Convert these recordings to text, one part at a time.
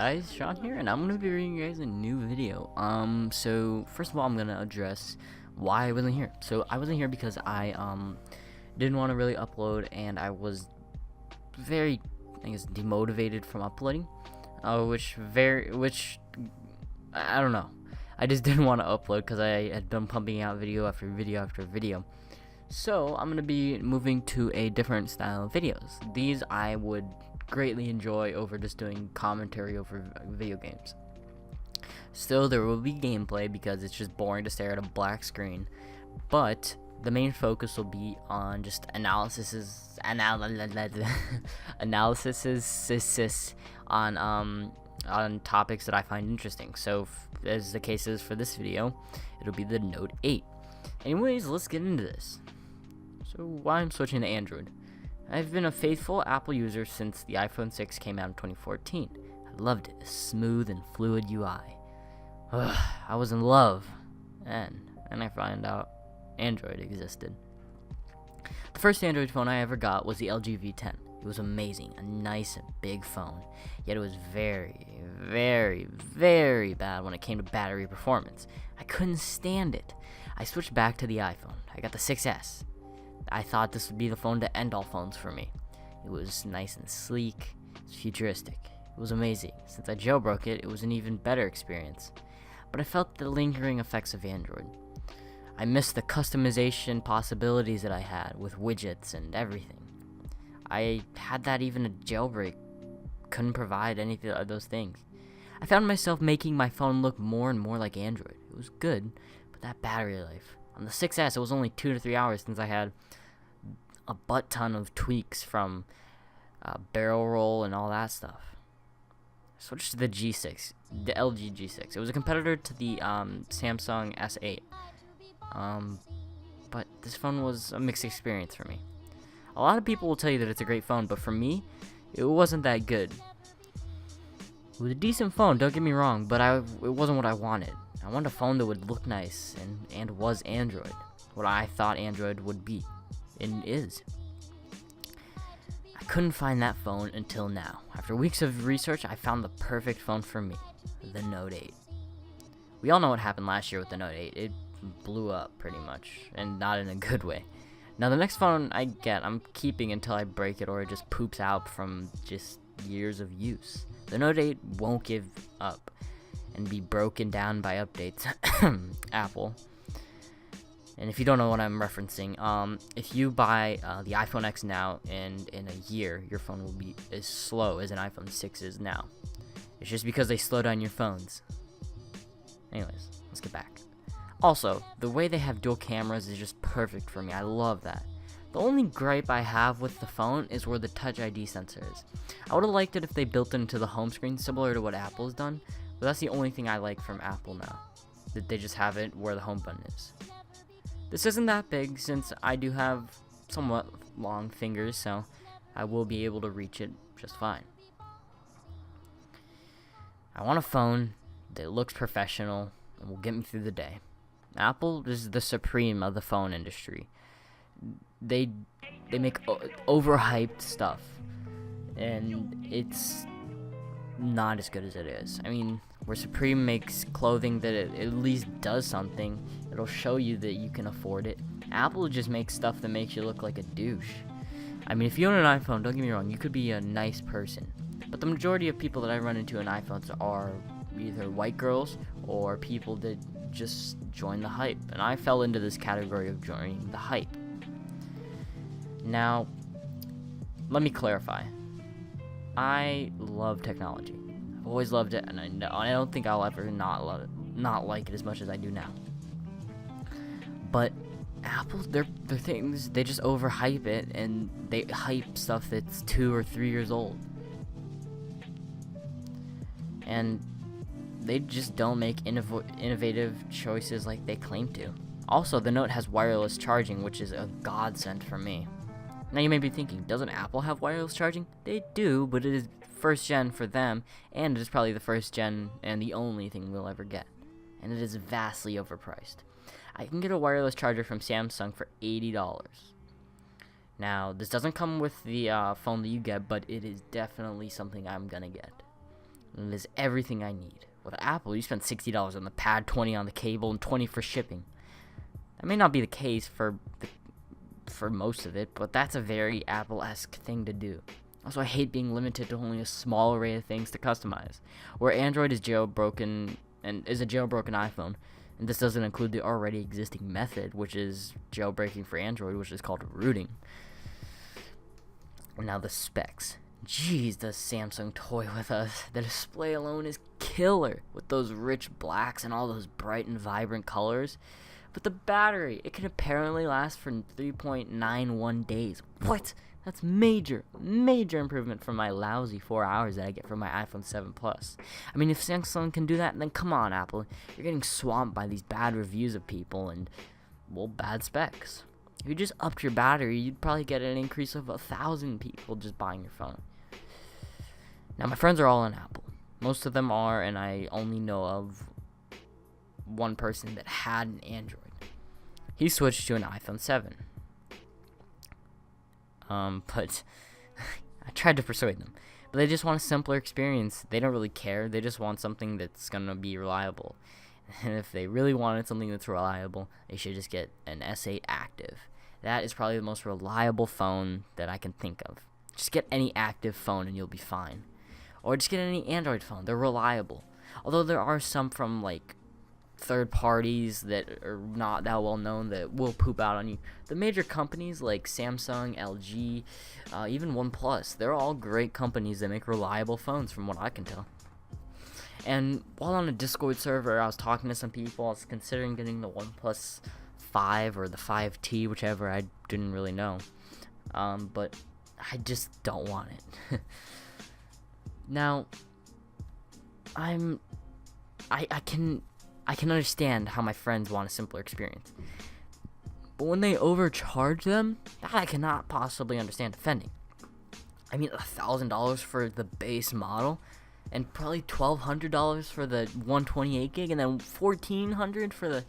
guys, Sean here, and I'm gonna be bringing you guys a new video. So first of all, I'm gonna address why I wasn't here. So I wasn't here because I didn't want to really upload, and I was very, I guess, demotivated from uploading. Which I don't know. I just didn't want to upload because I had been pumping out video after video after video. So I'm gonna be moving to a different style of videos. These I would greatly enjoy over just doing commentary over video games. Still, there will be gameplay because it's just boring to stare at a black screen, but the main focus will be on just analysis on topics that I find interesting. So as the case is for this video, it'll be the Note 8. Anyways, let's get into this. So why I'm switching to Android. I've been a faithful Apple user since the iPhone 6 came out in 2014. I loved it, a smooth and fluid UI. I was in love, and I found out Android existed. The first Android phone I ever got was the LG V10. It was amazing, a nice and big phone, yet it was very, very, very bad when it came to battery performance. I couldn't stand it. I switched back to the iPhone. I got the 6S. I thought this would be the phone to end all phones for me. It was nice and sleek, it was futuristic, it was amazing. Since I jailbroke it, it was an even better experience. But I felt the lingering effects of Android. I missed the customization possibilities that I had with widgets and everything. I had that even a jailbreak couldn't provide any of those things. I found myself making my phone look more and more like Android. It was good, but that battery life. On the 6S, it was only 2 to 3 hours since I had a butt ton of tweaks from barrel roll and all that stuff. I switched to the G6, the LG G6. It was a competitor to the Samsung S8. But this phone was a mixed experience for me. A lot of people will tell you that it's a great phone, but for me, it wasn't that good. It was a decent phone, don't get me wrong, but it wasn't what I wanted. I wanted a phone that would look nice and was Android, what I thought Android would be and is. I couldn't find that phone until now. After weeks of research, I found the perfect phone for me, the Note 8. We all know what happened last year with the Note 8. It blew up pretty much, and not in a good way. Now the next phone I get, I'm keeping until I break it or it just poops out from just years of use. The Note 8 won't give up and be broken down by updates. Apple. And if you don't know what I'm referencing, if you buy the iPhone X now, and in a year your phone will be as slow as an iPhone 6 is now. It's just because they slow down your phones. Anyways, let's get back. Also, the way they have dual cameras is just perfect for me. I love that. The only gripe I have with the phone is where the Touch ID sensor is. I would have liked it if they built it into the home screen, similar to what Apple's done, but that's the only thing I like from Apple now, that they just have it where the home button is. This isn't that big since I do have somewhat long fingers, so I will be able to reach it just fine. I want a phone that looks professional and will get me through the day. Apple is the supreme of the phone industry. They make overhyped stuff, and it's not as good as it is. I mean, where Supreme makes clothing that it at least does something, it'll show you that you can afford it. Apple just makes stuff that makes you look like a douche. I mean, if you own an iPhone, don't get me wrong, you could be a nice person, but the majority of people that I run into in iPhones are either white girls or people that just join the hype, and I fell into this category of joining the hype. Now, let me clarify. I love technology. I've always loved it, and I don't think I'll ever not like it as much as I do now. But Apple, their things, they just overhype it, and they hype stuff that's 2 or 3 years old. And they just don't make innovative choices like they claim to. Also, the Note has wireless charging, which is a godsend for me. Now you may be thinking, doesn't Apple have wireless charging? They do, but it is first gen for them, and it is probably the first gen and the only thing we'll ever get. And it is vastly overpriced. I can get a wireless charger from Samsung for $80. Now, this doesn't come with the phone that you get, but it is definitely something I'm gonna get. and it is everything I need. With Apple, you spend $60 on the pad, $20 on the cable, and $20 for shipping. That may not be the case for most of it, but that's a very Apple-esque thing to do. Also, I hate being limited to only a small array of things to customize. Where Android is jailbroken and is a jailbroken iPhone, and this doesn't include the already existing method, which is jailbreaking for Android, which is called rooting. Now the specs. Jeez, does Samsung toy with us. The display alone is killer with those rich blacks and all those bright and vibrant colors. But the battery, it can apparently last for 3.91 days. What? That's major improvement from my lousy 4 hours that I get from my iPhone 7 Plus. I mean, if Samsung can do that, then come on, Apple. You're getting swamped by these bad reviews of people and, well, bad specs. If you just upped your battery, you'd probably get an increase of 1,000 people just buying your phone. Now, my friends are all on Apple. Most of them are, and I only know of one person that had an Android. He switched to an iPhone 7. But I tried to persuade them. But they just want a simpler experience. They don't really care. They just want something that's going to be reliable. And if they really wanted something that's reliable, they should just get an S8 Active. That is probably the most reliable phone that I can think of. Just get any active phone and you'll be fine. Or just get any Android phone. They're reliable. Although there are some from, like, third parties that are not that well known that will poop out on you. The major companies like Samsung, LG, even OnePlus, they're all great companies that make reliable phones from what I can tell. And while on a Discord server, I was talking to some people. I was considering getting the OnePlus 5 or the 5T, whichever. I didn't really know. But I just don't want it. Now, I can understand how my friends want a simpler experience. But when they overcharge them, that I cannot possibly understand defending. I mean, $1,000 for the base model, and probably $1,200 for the 128 gig, and then $1,400 for the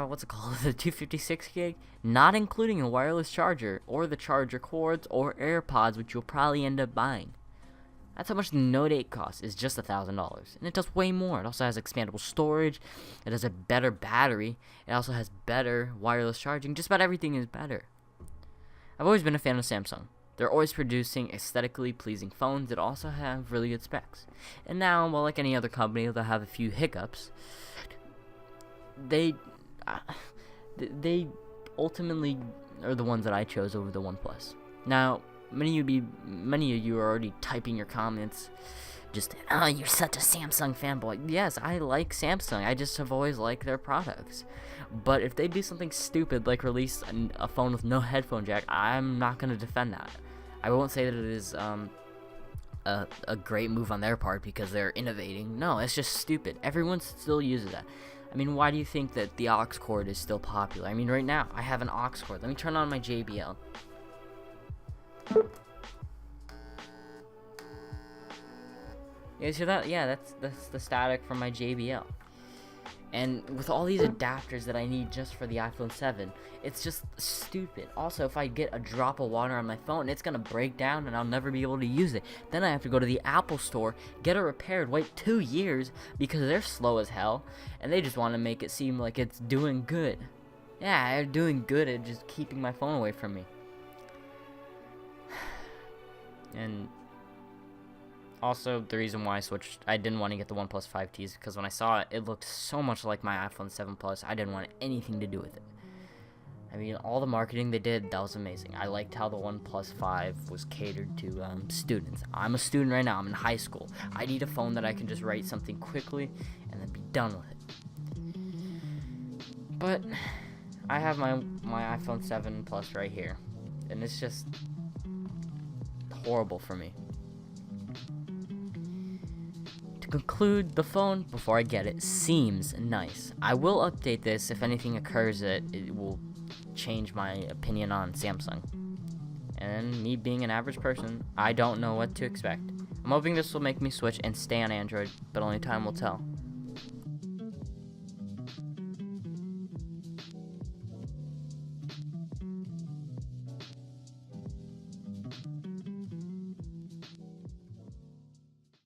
what's it called, the 256 gig, not including a wireless charger, or the charger cords, or AirPods, which you'll probably end up buying. That's how much the Note 8 costs, is just $1,000. And it does way more. It also has expandable storage. It has a better battery. It also has better wireless charging. Just about everything is better. I've always been a fan of Samsung. They're always producing aesthetically pleasing phones that also have really good specs. And now, well, like any other company, they'll have a few hiccups. They ultimately are the ones that I chose over the OnePlus. Now, many of you are already typing your comments, just, oh, you're such a Samsung fanboy. Yes, I like Samsung. I just have always liked their products. But if they do something stupid like release a phone with no headphone jack, I'm not going to defend that. I won't say that it is a great move on their part because they're innovating. No, it's just stupid. Everyone still uses that. I mean, why do you think that the aux cord is still popular? I mean, right now, I have an aux cord. Let me turn on my JBL. You guys hear that? Yeah, that's the static from my JBL. And with all these adapters that I need just for the iPhone 7, it's just stupid. Also, if I get a drop of water on my phone, it's gonna break down and I'll never be able to use it. Then I have to go to the Apple store, get it repaired, wait 2 years because they're slow as hell, and they just want to make it seem like it's doing good. Yeah, they're doing good at just keeping my phone away from me. And also, the reason why I didn't want to get the OnePlus 5T is because when I saw it, it looked so much like my iPhone 7 Plus, I didn't want anything to do with it. I mean, all the marketing they did, that was amazing. I liked how the OnePlus 5 was catered to students. I'm a student right now. I'm in high school. I need a phone that I can just write something quickly and then be done with it. But I have my iPhone 7 Plus right here, and it's just horrible for me. To conclude, the phone, before I get it, seems nice. I will update this if anything occurs that it will change my opinion on Samsung. And me being an average person, I don't know what to expect. I'm hoping this will make me switch and stay on Android, but only time will tell.